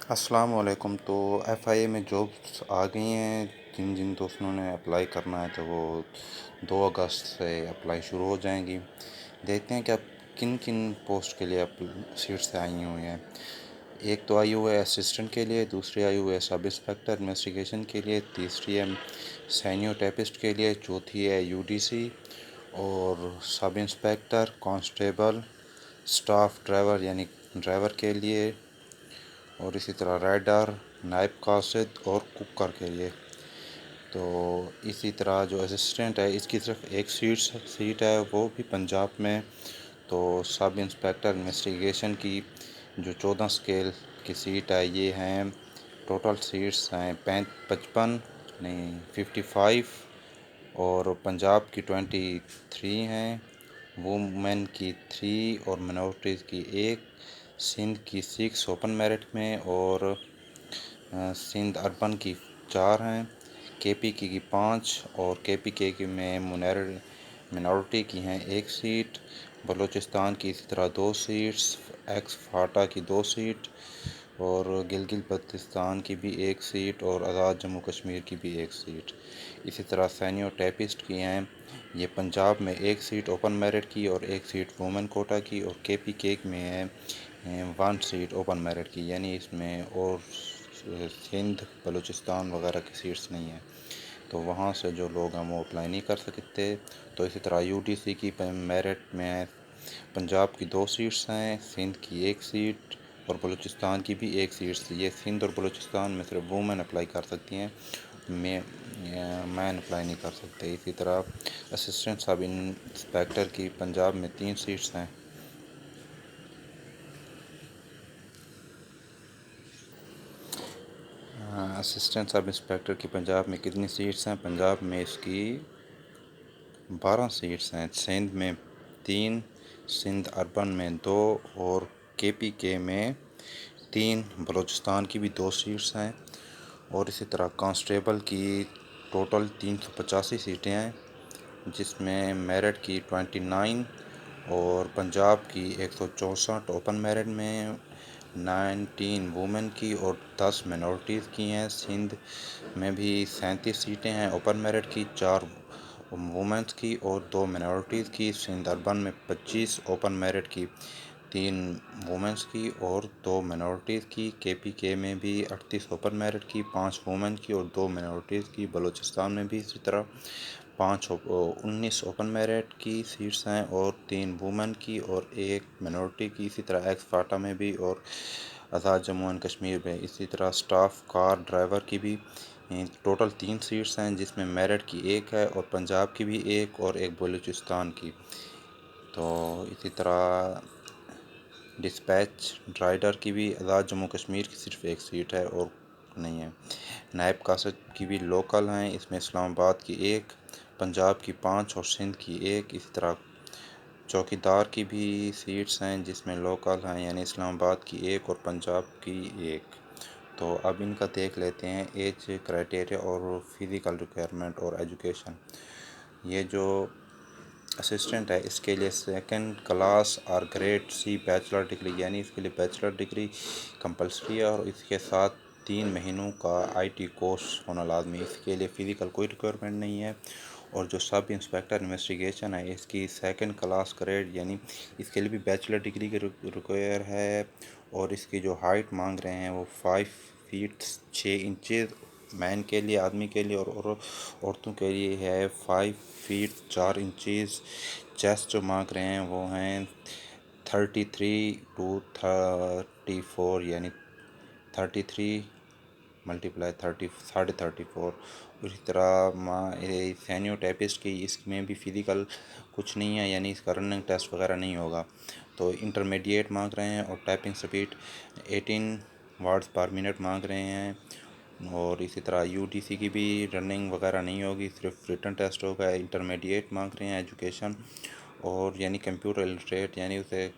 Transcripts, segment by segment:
السلام علیکم۔ تو ایف آئی اے میں جابس آ گئی ہیں، جن جن دوستوں نے اپلائی کرنا ہے تو وہ 2 اگست سے اپلائی شروع ہو جائیں گی۔ دیکھتے ہیں کہ اب کن کن پوسٹ کے لیے سیٹس آئی ہوئی ہیں۔ ایک تو آئی ہوئی ہے اسسٹنٹ کے لیے، دوسری آئی ہوئی ہے سب انسپیکٹر انویسٹیگیشن کے لیے، تیسری ہے سینیو ٹیپسٹ کے لیے، چوتھی ہے یو ڈی سی اور سب انسپیکٹر کانسٹیبل اسٹاف ڈرائیور یعنی ڈرائیور کے لیے، اور اسی طرح رائڈر نائب قاصد اور کوکر کے لیے۔ تو اسی طرح جو اسسٹنٹ ہے اس کی صرف ایک سیٹ ہے، وہ بھی پنجاب میں۔ تو سب انسپیکٹر انویسٹیگیشن کی جو 14 اسکیل کی سیٹ ہے یہ ہیں، ٹوٹل سیٹس ہیں 55 نہیں 55، اور پنجاب کی 23 ہیں، وومن کی 3 اور منورٹیز کی 1، سندھ کی 6 اوپن میرٹ میں، اور سندھ اربن کی 4 ہیں، کے پی کی 5، اور کے پی کے میں منورٹی کی ہیں 1 سیٹ، بلوچستان کی اسی طرح 2 سیٹس، ایکس فاٹا کی 2 سیٹ، اور گلگت بلتستان کی بھی 1 سیٹ، اور آزاد جموں کشمیر کی بھی 1 سیٹ۔ اسی طرح سینیو ٹیپسٹ کی ہیں، یہ پنجاب میں 1 سیٹ اوپن میرٹ کی اور 1 سیٹ وومن کوٹا کی، اور کے پی کے میں ہے 1 سیٹ اوپن میرٹ کی، یعنی اس میں اور سندھ بلوچستان وغیرہ کی سیٹس نہیں ہیں، تو وہاں سے جو لوگ ہیں وہ اپلائی نہیں کر سکتے۔ تو اسی طرح یو ڈی سی کی میرٹ میں پنجاب کی 2 سیٹس ہیں، سندھ کی 1 سیٹ اور بلوچستان کی بھی 1 سیٹ۔ یہ سندھ اور بلوچستان میں صرف وومن اپلائی کر سکتی ہیں، مین اپلائی نہیں کر سکتے۔ اسی طرح اسسٹنٹ سب انسپیکٹر کی پنجاب میں 3 سیٹس ہیں۔ اسسٹنٹ سب انسپیکٹر کی پنجاب میں کتنی سیٹس ہیں؟ پنجاب میں اس کی 12 سیٹس ہیں، سندھ میں 3، سندھ اربن میں 2، اور کے پی کے میں 3، بلوچستان کی بھی 2 سیٹس ہیں، اور اسی طرح کانسٹیبل کی ٹوٹل 385 سیٹیں ہیں، جس میں میرٹ کی 29 اور پنجاب کی 164 اوپن میرٹ میں، 19 وومن کی اور 10 منورٹیز کی ہیں۔ سندھ میں بھی 37 سیٹیں ہیں اوپن میرٹ کی، 4 وومنس کی اور 2 منورٹیز کی۔ سندھ اربن میں 25 اوپن میرٹ کی، 3 وومنس کی اور 2 منورٹیز کی۔ کے پی کے میں بھی 38 اوپن میرٹ کی، 5 وومن کی اور 2 منورٹیز کی۔ بلوچستان میں بھی اسی طرح 19 اوپن میرٹ کی سیٹس ہیں اور 3 وومن کی اور 1 منورٹی کی۔ اسی طرح ایکس فاٹا میں بھی اور آزاد جموں اینڈ کشمیر میں اسی طرح اسٹاف کار ڈرائیور کی بھی ٹوٹل 3 سیٹس ہیں، جس میں میرٹ کی 1 ہے اور پنجاب کی بھی 1 اور 1 بلوچستان کی۔ تو اسی طرح ڈسپیچ رائڈر کی بھی آزاد جموں کشمیر کی صرف 1 سیٹ ہے اور نہیں ہے۔ نائب قاصد کی بھی لوکل ہیں، اس میں اسلام آباد کی 1، پنجاب کی 5 اور سندھ کی 1۔ اسی طرح چوکیدار کی بھی سیٹس ہیں، جس میں لوکل ہیں، یعنی اسلام آباد کی 1 اور پنجاب کی 1۔ تو اب ان کا دیکھ لیتے ہیں ایج کرائٹیریا اور فزیکل ریکوائرمنٹ اور ایجوکیشن۔ یہ جو اسسٹنٹ ہے اس کے لیے 2nd کلاس اور گریڈ سی بیچلر ڈگری، یعنی اس کے لیے بیچلر ڈگری کمپلسری ہے، اور اس کے ساتھ 3 مہینوں کا آئی ٹی کورس ہونا لازمی ہے۔ اس کے لیے فزیکل کوئی ریکوائرمنٹ نہیں ہے۔ اور جو سب انسپیکٹر انویسٹیگیشن ہے اس کی 2nd کلاس گریڈ، یعنی اس کے لیے بھی بیچلر ڈگری کی ریکوائر ہے، اور اس کی جو ہائٹ مانگ رہے ہیں وہ 5 فیٹ 6 انچز مین کے لیے، آدمی کے لیے، اور عورتوں کے لیے ہے 5 فیٹ 4 انچز۔ چیسٹ جو مانگ رہے ہیں وہ ہیں 33 to 34، یعنی 33 ملٹیپلائی 34۔ اسی طرح سینیو ٹیپسٹ کی اس میں بھی فزیکل کچھ نہیں ہے، یعنی اس کا رننگ ٹیسٹ وغیرہ نہیں ہوگا۔ تو انٹرمیڈیٹ مانگ رہے ہیں، اور typing speed 18 words per minute مانگ رہے ہیں۔ اور اسی طرح یو ڈی سی کی بھی رننگ وغیرہ نہیں ہوگی، صرف ریٹن ٹیسٹ ہوگا۔ انٹرمیڈیٹ مانگ رہے ہیں ایجوکیشن، اور یعنی کمپیوٹر الٹریٹ، یعنی اسے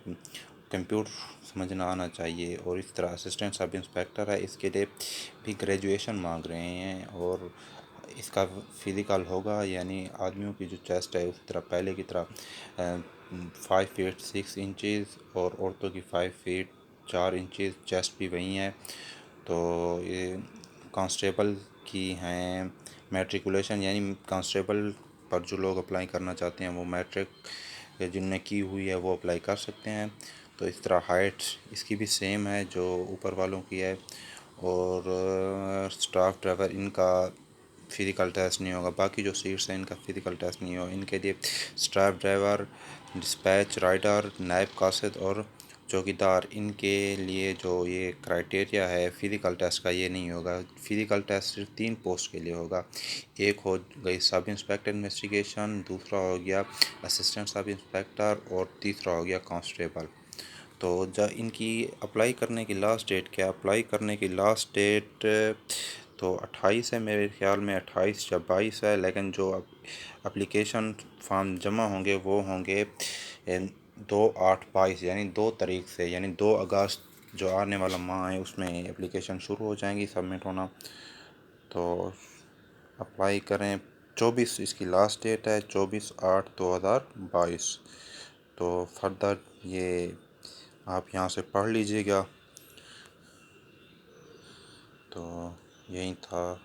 کمپیوٹر سمجھنا آنا چاہیے۔ اور اس طرح اسسٹنٹ سب انسپیکٹر ہے، اس کے لیے بھی گریجویشن مانگ رہے ہیں، اور اس کا فزیکل ہوگا، یعنی آدمیوں کی جو چیسٹ ہے اسی طرح پہلے کی طرح 5 فیٹ 6 انچز، اور عورتوں کی 5 فیٹ 4 انچز چیسٹ بھی وہی ہے۔ تو یہ کانسٹیبل کی ہیں میٹریکولیشن، یعنی کانسٹیبل پر جو لوگ اپلائی کرنا چاہتے ہیں وہ میٹرک جن نے کی ہوئی ہے وہ اپلائی کر سکتے ہیں۔ تو اس طرح ہائٹ اس کی بھی سیم ہے جو اوپر والوں کی ہے، اور اسٹاف ڈرائیور ان کا فزیکل ٹیسٹ نہیں ہوگا، باقی جو سیٹس ہیں ان کا فزیکل ٹیسٹ نہیں ہوگا۔ ان کے لیے اسٹاف ڈرائیور، ڈسپیچ رائڈر، نائب قاصد اور چوکیدار، ان کے لیے جو یہ کرائٹیریا ہے فزیکل ٹیسٹ کا یہ نہیں ہوگا۔ فزیکل ٹیسٹ صرف 3 پوسٹ کے لیے ہوگا، ایک ہو گئی سب انسپیکٹر انویسٹیگیشن، دوسرا ہو گیا اسسٹنٹ سب انسپیکٹر، اور تیسرا ہو گیا کانسٹیبل۔ تو ان کی اپلائی کرنے کی لاسٹ ڈیٹ کیا؟ اپلائی کرنے کی لاسٹ ڈیٹ تو 28 ہے میرے خیال میں، 28 یا 22 ہے، لیکن جو اپلیکیشن فارم جمع ہوں گے وہ ہوں گے 2/8/22، یعنی 2 تاریخ سے، یعنی 2 اگست جو آنے والا ماہ ہے اس میں اپلیکیشن شروع ہو جائیں گی سبمٹ ہونا۔ تو اپلائی کریں، 24 اس کی لاسٹ ڈیٹ ہے، 24/8/2022۔ تو فردر یہ آپ یہاں سے پڑھ لیجئے گا۔ تو یہی تھا۔